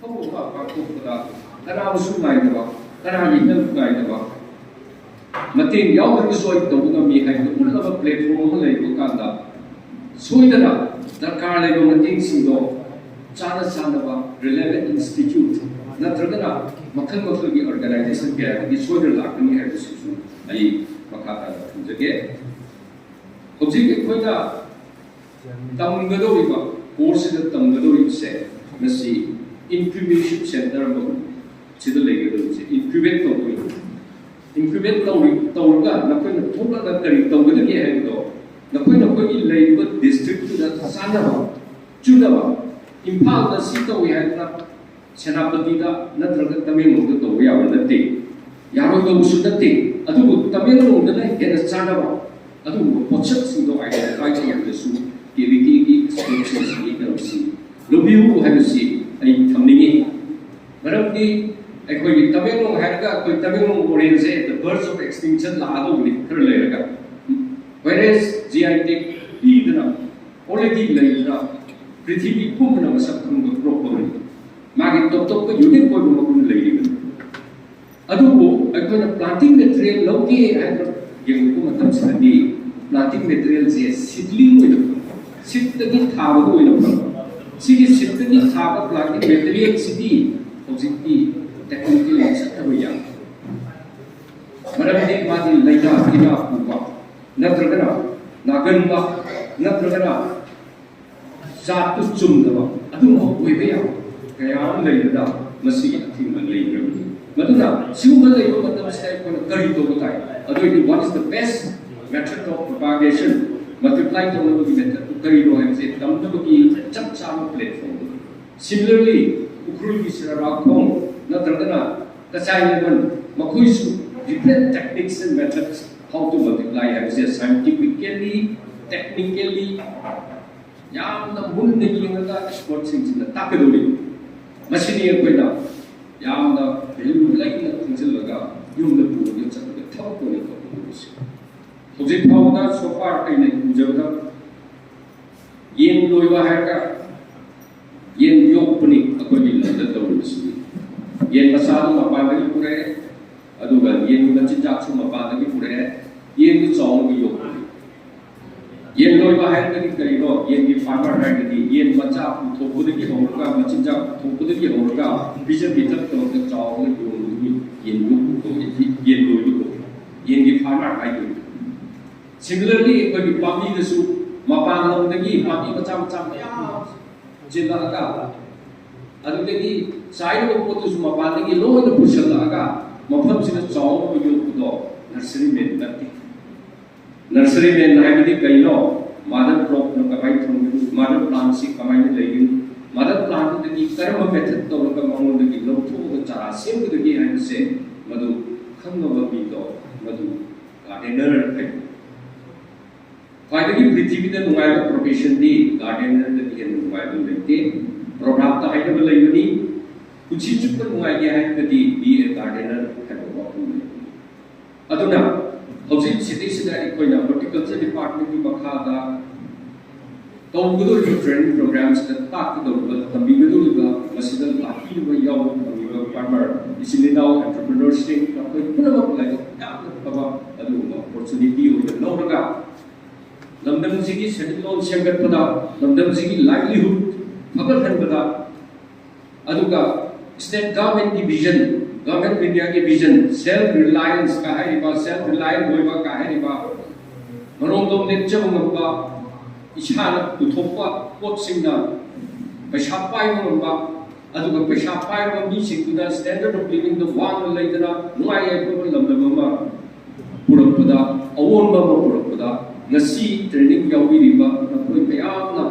ꯊꯧꯕ ꯄꯥꯡꯊꯣꯛꯄꯗ ꯀꯅꯥꯕꯨꯁꯨ ꯉꯥꯏꯗꯕ ꯀꯅꯥꯒꯤ ꯍꯦꯜꯞ ꯉꯥꯏꯗꯕ ꯃꯇꯦꯡ ꯌꯥꯎꯗ꯭ꯔꯒꯁꯨ ꯑꯩ ꯇꯧꯕ ꯉꯝꯃꯤ ꯍꯥꯏꯕꯗꯨ ꯎꯠꯂꯕ ꯄ꯭ꯂꯦꯠꯐꯣꯝ ꯑꯃ ꯂꯩꯕ ꯀꯥꯟꯗ ꯁꯣꯏꯗꯅ ꯗꯔꯀꯥꯔ ꯂꯩꯕ ꯃꯇꯦꯡꯁꯤꯡꯗꯣ ꯆꯥꯅ ꯆꯥꯅꯕ ꯔꯤꯂꯦꯚꯦꯟ ꯏꯟꯁꯇꯤꯇ꯭ꯌꯨꯠ ꯅꯠꯇ꯭ꯔꯒꯅ ꯃꯈꯜ ꯃꯈꯜꯒꯤ ꯑꯣꯔꯒꯅꯥꯏꯖꯦꯁꯟ ꯀꯌꯥꯗꯒꯤ ꯁꯣꯏꯗꯅ ꯂꯥꯛꯀꯅꯤ ꯍꯥꯏꯕꯁꯤꯁꯨ ꯑꯩ ꯃꯈꯥ ꯇꯥꯅ ꯊꯝꯖꯒꯦ ꯍꯧꯖꯤꯛ ꯑꯩꯈꯣꯏꯅ ꯇꯝꯒꯗꯧꯔꯤꯕ ꯀꯣꯔꯁꯁꯤꯗ ꯇꯝꯒꯗꯧꯔꯤꯕꯁꯦ ꯉꯁꯤ ꯏꯟꯀ꯭ꯌꯨꯕꯦꯁꯟ ꯁꯦꯟꯇꯔ ꯑꯃ ꯁꯤꯗ ꯂꯩꯒꯗꯧꯔꯤꯕꯁꯦ ꯏꯟꯀ꯭ꯌꯨꯕꯦꯠ ꯇꯧꯗꯣꯏꯅꯤ ꯏꯟꯀ꯭ꯌꯨꯕꯦꯠ ꯇꯧꯔꯒ ꯅꯈꯣꯏꯅ ꯊꯣꯛꯂꯒ ꯀꯔꯤ ꯇꯧꯒꯗꯒꯦ ꯍꯥꯏꯕꯗꯣ ꯅꯈꯣꯏꯒꯤ ꯂꯩꯔꯤꯕ ꯗꯤꯁꯇ꯭ꯔꯤꯛꯇꯨꯗ ꯆꯥꯟꯅꯕ ꯆꯨꯅꯕ ꯏꯝꯐꯥꯜꯗ ꯁꯤ ꯇꯧꯏ ꯍꯥꯏꯗꯅ ꯁꯦꯅꯥꯄꯇꯤꯗ ꯅꯠꯇ꯭ꯔꯒ ꯇꯃꯦꯡꯂꯣꯡꯗ ꯇꯧꯕ ꯌꯥꯕ ꯅꯠꯇꯦ ꯌꯥꯔꯣꯏꯗꯧꯕꯁꯨ ꯅꯠꯇꯦ ꯑꯗꯨꯕꯨ ꯇꯃꯦꯡꯂꯣꯡꯗꯅ ꯍꯦꯟꯅ ꯆꯥꯟꯅꯕ ꯑꯗꯨꯒꯨꯝꯕ ꯄꯣꯠꯁꯛꯁꯤꯡꯗꯣ ꯑꯥꯏꯗꯦꯟꯇꯤꯐꯥꯏ ꯇꯧꯕꯗꯁꯨ ꯀꯦꯕꯤꯀꯦꯒꯤ ꯑꯦꯛꯁꯄꯤꯔꯤꯌꯦꯟꯁꯀꯤ ꯀꯩꯅꯣꯁꯤ ꯂꯧꯕꯤꯌꯨ ꯍꯥꯏꯕꯁꯤ ꯑꯩ ꯊꯝꯅꯤꯡꯉꯤ ꯃꯔꯝꯗꯤ ꯑꯩꯈꯣꯏꯒꯤ ꯇꯃꯦꯡꯂꯣꯡ ꯍꯥꯏꯔꯒ ꯑꯩꯈꯣꯏ ꯇꯃꯦꯡꯂꯣꯡ ꯑꯣꯔꯦꯟꯖꯁꯦ ꯗ ꯕꯔꯁ ꯑꯣꯐ ꯑꯦꯛꯁꯇꯤꯡꯁꯟ ꯂꯥꯛꯑꯗꯧꯕꯅꯤ ꯈꯔ ꯂꯩꯔꯒ ꯋꯦꯔꯦꯁ GI ꯇꯦꯛ ꯄꯤꯗꯅ ꯑꯣꯜꯔꯦꯗꯤ ꯂꯩꯗꯅ ꯄ꯭ꯔꯤꯊꯤꯕꯤ ꯄꯨꯝꯕꯅ ꯃꯁꯛ ꯈꯪꯕ ꯄꯨꯔꯛꯄꯅꯤ ꯃꯥꯒꯤ ꯇꯣꯞ ꯇꯣꯞꯄ ꯌꯨꯅꯤꯛ ꯑꯣꯏꯕ ꯃꯒꯨꯟ ꯂꯩꯔꯤꯕꯅꯤ ꯑꯗꯨꯕꯨ ꯑꯩꯈꯣꯏꯅ ꯄ꯭ꯂꯥꯟꯇꯤꯡ ꯃꯦꯇꯔꯤꯌꯦꯜ ꯂꯧꯒꯦ ꯍꯥꯏꯕ ꯌꯦꯡꯕ ꯃꯇꯝꯁꯤꯗꯗꯤ ꯄ꯭ꯂꯥꯟꯇꯤꯡ ꯃꯦꯇꯔꯤꯌꯦꯜꯁꯦ ꯁꯤꯗꯂꯤꯡ ꯑꯣꯏꯅ ꯁꯤꯠꯇꯒꯤ ꯊꯥꯕꯗ ꯑꯣꯏꯅ ꯐꯪꯕ ꯁꯤꯒꯤ ꯁꯤꯠꯇꯒꯤ ꯊꯥꯕ ꯄ꯭ꯂꯥꯟꯇꯤꯡ ꯃꯦꯇꯔꯤꯌꯦꯜꯁꯤꯗꯤ ꯍꯧꯖꯤꯛꯇꯤ ꯇꯦꯛꯅꯤꯀꯦꯜ ꯆꯠꯇꯕ ꯌꯥꯏ ꯃꯔꯝꯗꯤ ꯃꯥꯗꯤ ꯂꯩꯅꯥ ꯇꯤꯟꯅꯥ ꯄꯨꯕ ꯅꯠꯇ꯭ꯔꯒꯅ ꯅꯥꯒꯟꯕ ꯅꯠꯇ꯭ꯔꯒꯅ ꯖꯥꯠꯇꯨ ꯆꯨꯝꯗꯕ ꯑꯗꯨꯝꯕ ꯑꯣꯏꯕ ꯌꯥꯕ ꯀꯌా ꯑꯃ ꯂꯩꯕꯗ ꯃꯁꯤꯒꯤ ꯑꯊꯤꯡꯕ ꯂꯩꯈ꯭ꯔꯕꯅꯤ ꯃꯗꯨꯅ ꯁꯤꯒꯨꯝꯕ ꯂꯩꯕ ꯃꯇꯝꯁꯤꯗ ꯑꯩꯈꯣꯏꯅ ꯀꯔꯤ ꯇꯧꯕ ꯇꯥꯏ ꯑꯗꯨꯑꯣꯏꯗꯤ ꯋꯥꯠ ꯏꯁ ꯗ ꯕꯦꯁ ꯃꯦꯊꯗ ꯑꯣꯐ ꯄ꯭ꯔꯣꯄꯥꯒꯦꯁꯟ ꯃꯜꯇꯤꯄ꯭ꯂꯥꯏ ꯇꯧꯅꯕꯒꯤ ꯃꯦꯊꯗ ꯀꯔꯤꯅꯣ ꯍꯥꯏꯕꯁꯦ ꯇꯝꯅꯕꯒꯤ ꯆꯞ ꯆꯥꯕ ꯄ꯭ꯂꯦꯠꯐꯣꯝ ꯁꯤꯃꯤꯂꯔꯂꯤ ꯎꯈ꯭ꯔꯨꯜꯒꯤ ꯁꯤꯔꯥꯔꯥꯈꯣꯡ ꯅꯠꯇ꯭ꯔꯒꯅ ꯀꯆꯥꯏ ꯂꯦꯕꯟ ꯃꯈꯣꯏꯁꯨ different techniques and methods how to multiply habis scientifically, technically, yamna munna yengaga expert singina takadori. Masini akoina yamna value laina thingsilaga yumda puga chakka thaponi ko. Hojik phawda so far aina ujabda yen loiba haga yen yokpani akoi landa tawrisi. Yen masadu mapandagi pure aduga yen machinjaksu mapandagi pure yen ki chong gi yok yen loiba haidagi karino yen ki farmer haidagi yen macha thopudagi hongga machinjak thopudagi hongga bijan bitak to the chong gi yen yok to yen loiba ko yen ki farmer haidagi similarly ekoi pami dasu mapan lomdagi pami macha macha ya jilaga adudagi side of potus mapandagi loina pushalaga mafam sina chong gi yok to nursery men nati nursery men haibadi kaino mother crop no kamai thong mother plant si kamai ne legin mother plant de karma method to ka mangon de lo thu ga chara sem de gi hain se madu khangno ba bi to madu gardener hai फायदे पृथ्वी में नुंगाइबा profession दी gardener दी हेन नुंगाइबा लेते programme ता हाइबा लेबनी कुछि चुप नुंगाइगे है कदी B ए gardener हैबा वापु अदुना हौजिक city सिदा इकोइना horticulture department की मखादा तौगदोरि ट्रेनिंग प्रोग्राम्स दा ताकदोरिबा तंबिगदोरिबा मसिदल लाखिबा याव तंबिबा फार्मर इसिलिनाव एंटरप्रेन्योरशिप अखोइ पुनमक लाइक यामना फबा अदुमा अपॉर्चुनिटी ओइदा लौरगा लमदमजिगी सेटलमेंट सेमगतपदा लमदमजिगी लाइवलीहुड फगलहनबदा अदुगा स्टेट गवर्नमेंट की विजन गवर्नमेंट इंडिया की विजन सेल्फ रिलायंस का हाइबा सेल्फ रिलायंट होइबा का हाइबा मरोंदोम नेचबंगबा इसाना पुथोपा पोटसिंगना पैसा पाइबंगबा अदुगा पैसा पाइबा मिसिंगना स्टैंडर्ड ऑफ लिविंग द वांग लेदना नुआय आइबा लमदममा पुरपदा अवोनबा पुरपदा ngasi training yaubiriba nakoi mayamna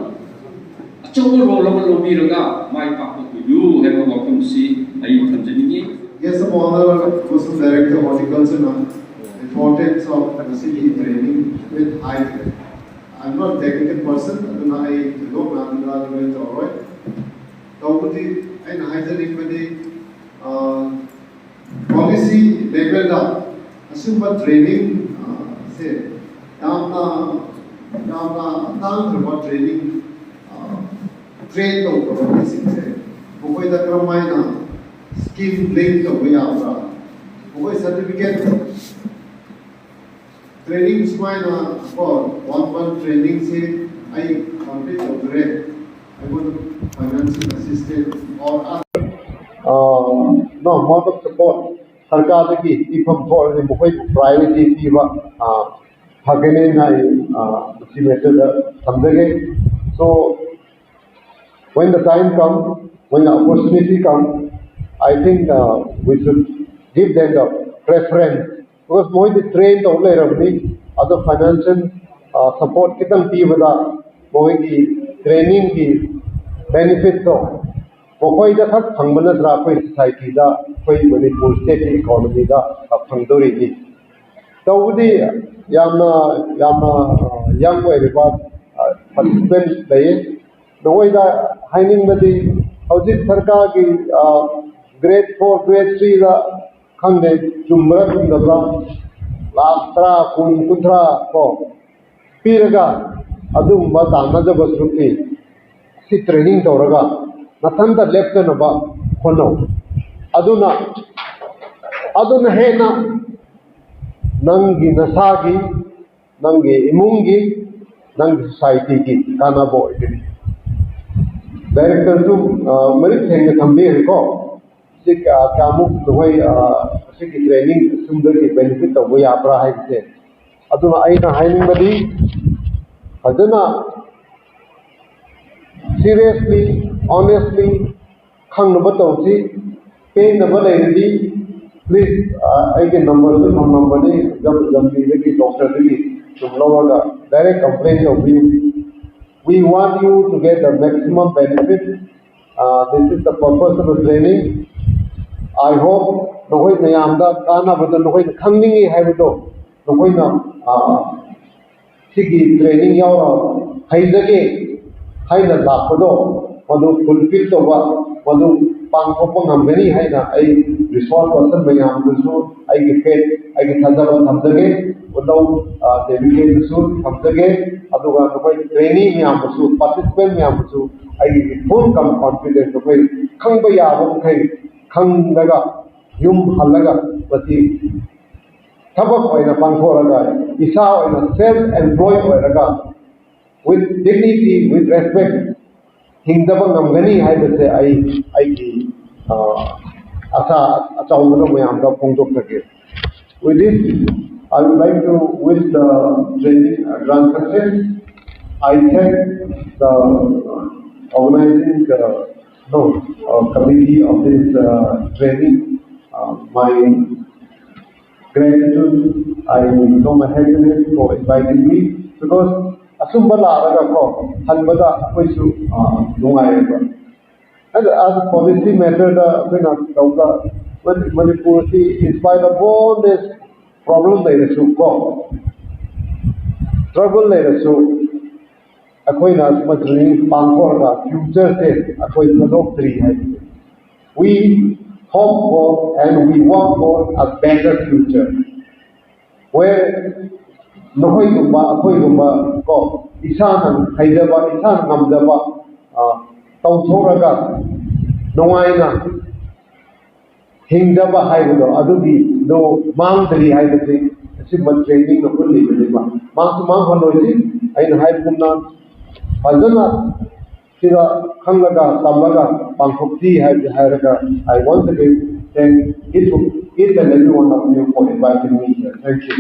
achawal role ama lobiraga mai pakku yu heba wakum si ai thamjani. Yes, Honorable Professor Director Horticulture on importance of ngasi training with high grade. I'm not a technical person, but I don't know the alright. Tawpati and hygienic with the policy level down. Assume training say Yamna training train over basic say. Mukoi da kramaina scheme link to we are. Mukoi certificate training smaina for 1 month training se I complete operate. I want financial assistance or other. No, more of support. Sarkar ki ifam for the mukoi priority piwa hagene na si method samdage. So when the time comes, when the opportunity comes, I think we should give them the preference because more the trained only other financial support kitang piwa more the training ki benefit to. Mokoi da khak phangmana dra koi society da koi Manipur state economy da phangdori ni tawdi yamna young way riba participant daye doi da haining badi hauji sarkar ki grade 4 grade 3 da khangde chumra chumdabra lastra kun kutra ko piraga adum ba dana da basruki si training tawraga nathanda left na ba kono aduna hena nangi nasagi nangi imungi nangi society ki kana boy director tu mari theng thambe ko sik kamu doi sik training sumder ki benefit to we abra hai se aduna aina haining badi aduna seriously honestly khang no batawsi pe na balai please I can number ni jab ki doctor ki tumlawaga direct complaint of you. We want you to get the maximum benefit. This is the purpose of the training. I hope no koi mayam da kana bada no koi khangningi haibudo no koi na sigi training yaw haizage haina lakado madu fulfill to ba madu pangkopang ngamgani haina ai resource person mayam dusu ai ge fet ai ge thadaba thamdage udaw dedicate su thamdage aduga no koi training mayam dusu participant mayam dusu ai ge full confidence no koi khangba yaba kai khangdaga yum halaga pati thabak oina pangthoraga isa oina self employed oiraga with dignity with respect hingdaba ngamgani haibase ai ki asa achawna mayam da pongdok sake. With this I would like to wish the training a grand success. I thank the organizing committee of this training. My gratitude. I show my happiness for inviting me because asumbala araga ko halbada koisu nungai. And as a policy matter, Manipur, in spite of all this problem, there is trouble, there is future we hope for and we work for a better future where Nohoi Gumba, Akoi Gumba, go, Isan, Haidaba, Isan, Namdaba, Tautoraga, Noaina, Hingdaba Haibudo, Adubi, no Mandri Haibati, Simba training of Fully, Mang Hanosi, Ain Haibuna, Azana, Sira Kangaga, Tamaga, Pankopti, Hairaga. I once again thank each and every one of you for inviting me here. Thank you.